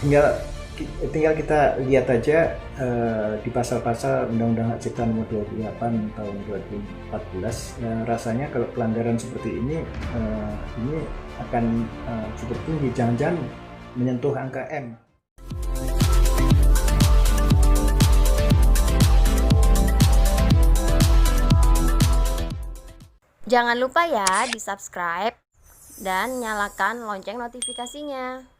tinggal tinggal kita lihat aja di pasal-pasal Undang-Undang Hak Cipta Nomor 28 tahun 2014. Rasanya kalau pelanggaran seperti ini akan cukup tinggi, jangan-jangan menyentuh angka M. Jangan lupa ya di subscribe dan nyalakan lonceng notifikasinya.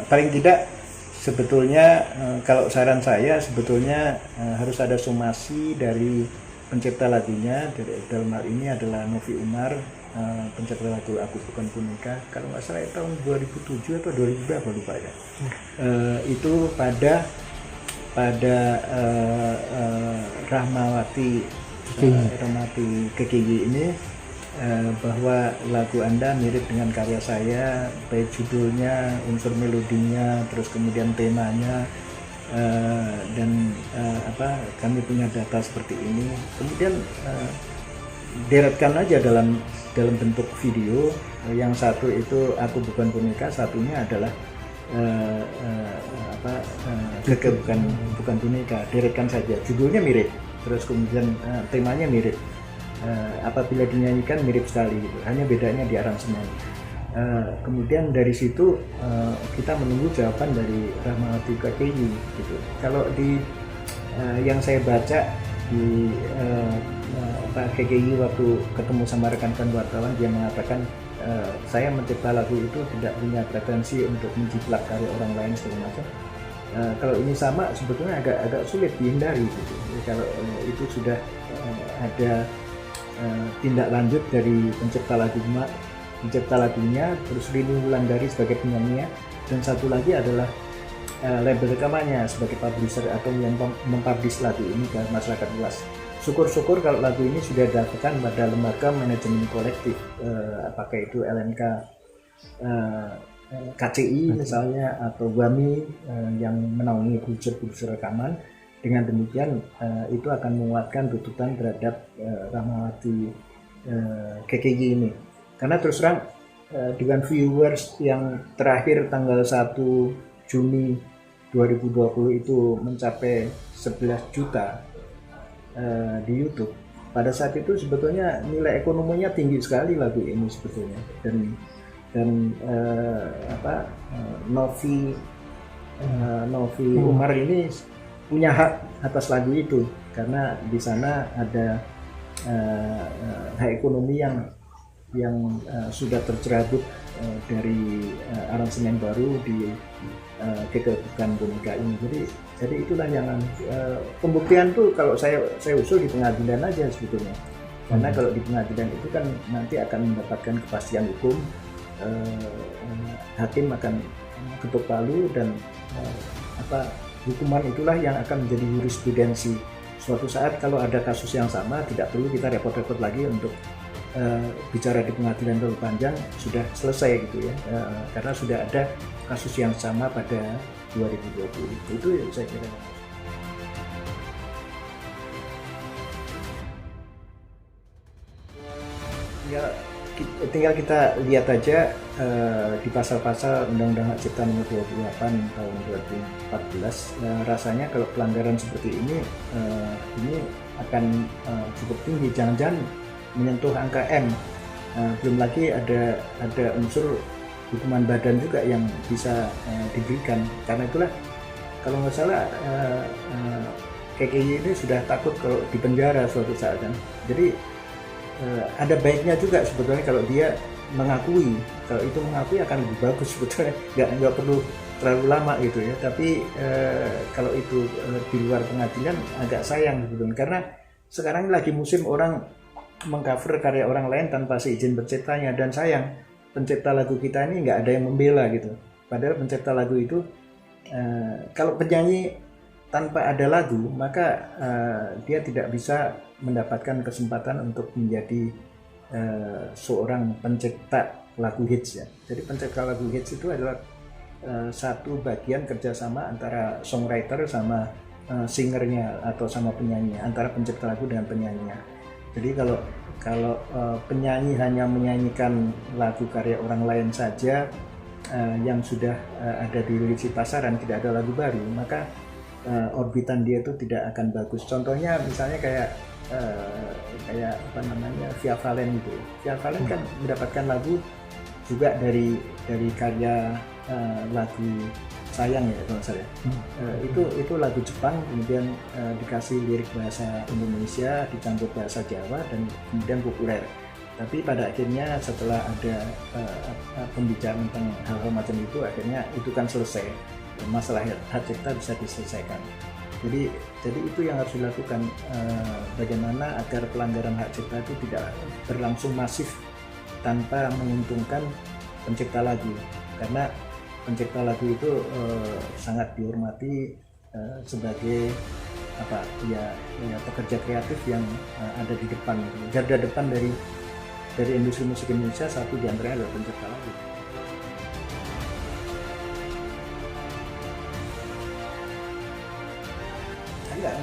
Paling tidak sebetulnya kalau saran saya sebetulnya harus ada somasi dari pencipta lagunya, dalam hal ini adalah Novi Umar, pencipta lagu Aku Bukan Boneka, kalau nggak salah tahun 2007 atau 2000 berapa lupa ya. Itu pada Rahmawati KKY ini, bahwa lagu Anda mirip dengan karya saya, baik judulnya, unsur melodinya, terus kemudian temanya, dan kami punya data seperti ini. Kemudian deretkan aja dalam bentuk video. Yang satu itu Aku Bukan Boneka, satunya adalah Gege bukan boneka. Deretkan saja, judulnya mirip, terus kemudian temanya mirip. Apabila dinyanyikan mirip sekali gitu, hanya bedanya di aransemen. Kemudian dari situ kita menunggu jawaban dari Rahmawati KKY gitu. Kalau di yang saya baca di KKY waktu ketemu sama rekan-rekan wartawan, dia mengatakan saya mencipta lagu itu tidak punya pretensi untuk menjiplak karya orang lain segala macam. Kalau ini sama sebetulnya agak sulit dihindari gitu. Kalau itu sudah ada tindak lanjut dari pencipta lagunya, terus Rini Wulandari sebagai penyanyinya, dan satu lagi adalah label rekamannya sebagai publisher atau yang mempublish lagu ini ke masyarakat luas. Syukur-syukur kalau lagu ini sudah didaftarkan pada lembaga manajemen kolektif, apakah itu LMK KCI misalnya atau GWAMI yang menaungi produser rekaman. Dengan demikian itu akan menguatkan tuntutan terhadap Rahmawati KKY ini. Karena terus terang dengan viewers yang terakhir tanggal 1 Juni 2020 itu mencapai 11 juta di YouTube. Pada saat itu sebetulnya nilai ekonominya tinggi sekali lagu ini sebetulnya. Dan Novi Umar ini punya hak atas lagu itu, karena di sana ada hak ekonomi yang sudah tercerabut dari aransemen baru di Gege Bukan Boneka ini. Jadi itulah yang pembuktian tuh kalau saya usul di pengadilan aja sebetulnya, karena kalau di pengadilan itu kan nanti akan mendapatkan kepastian hukum, hakim akan ketuk palu, dan hukuman itulah yang akan menjadi jurisprudensi. Suatu saat kalau ada kasus yang sama, tidak perlu kita repot-repot lagi untuk bicara di pengadilan terlalu panjang, sudah selesai gitu ya, karena sudah ada kasus yang sama pada 2020. Itu saya kira. Tinggal kita lihat aja di pasal-pasal Undang-Undang Hak Cipta Nomor 28 tahun 2014. Rasanya kalau pelanggaran seperti ini akan cukup tinggi, jangan-jangan menyentuh angka M. Belum lagi ada unsur hukuman badan juga yang bisa diberikan. Karena itulah kalau nggak salah KKY ini sudah takut kalau dipenjara suatu saat kan. Jadi ada baiknya juga sebetulnya kalau dia mengakui. Kalau itu mengakui akan lebih bagus sebetulnya, nggak perlu terlalu lama gitu ya. Tapi kalau itu di luar pengadilan agak sayang sebetulnya, karena sekarang lagi musim orang mengcover karya orang lain tanpa seizin penciptanya, dan sayang pencipta lagu kita ini nggak ada yang membela gitu. Padahal pencipta lagu itu kalau penyanyi tanpa ada lagu, maka dia tidak bisa mendapatkan kesempatan untuk menjadi seorang pencipta lagu hits ya. Jadi pencipta lagu hits itu adalah satu bagian kerjasama antara songwriter sama singernya atau sama penyanyi, antara pencipta lagu dengan penyanyinya. Jadi kalau penyanyi hanya menyanyikan lagu karya orang lain saja yang sudah ada di rilis pasaran, tidak ada lagu baru, maka orbitan dia itu tidak akan bagus. Contohnya misalnya kayak apa namanya, Via Valen gitu. Via Valen kan mendapatkan lagu juga dari karya lagu Sayang ya kalau saya. Itu lagu Jepang, kemudian dikasih lirik bahasa Indonesia, dicampur bahasa Jawa, dan kemudian populer. Tapi pada akhirnya setelah ada pembicaraan tentang hal-hal macam itu, akhirnya itu kan selesai, masalah hak cipta bisa diselesaikan. Jadi itu yang harus dilakukan, bagaimana agar pelanggaran hak cipta itu tidak berlangsung masif tanpa menguntungkan pencipta lagu, karena pencipta lagu itu sangat dihormati sebagai apa ya, pekerja kreatif yang ada di depan, garda depan dari industri musik Indonesia. Satu di antaranya adalah pencipta lagu.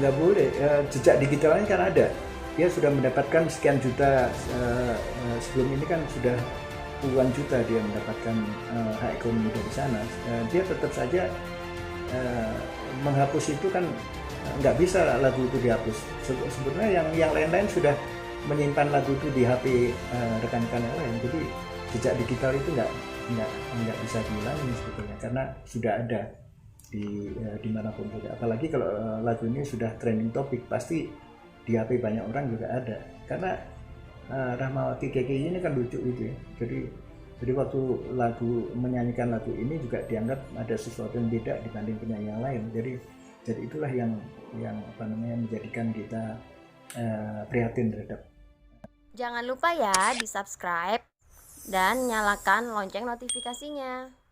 Nggak boleh, jejak digitalnya kan ada, dia sudah mendapatkan sekian juta, sebelum ini kan sudah puluhan juta dia mendapatkan hak ekonomi dari sana. Dia tetap saja menghapus itu kan nggak bisa lagu itu dihapus. Sebenarnya yang lain-lain sudah menyimpan lagu itu di HP rekan-rekan yang lain. Jadi jejak digital itu nggak bisa dihilangin sebetulnya, karena sudah ada di manapun juga. Apalagi kalau lagu ini sudah trending topik, pasti di HP banyak orang juga ada. Karena Rahmawati KKI ini kan lucu gitu ya. Jadi waktu menyanyikan lagu ini juga dianggap ada sesuatu yang beda dibanding penyanyi yang lain. Jadi itulah yang apa namanya, menjadikan kita prihatin terhadap. Jangan lupa ya di subscribe dan nyalakan lonceng notifikasinya.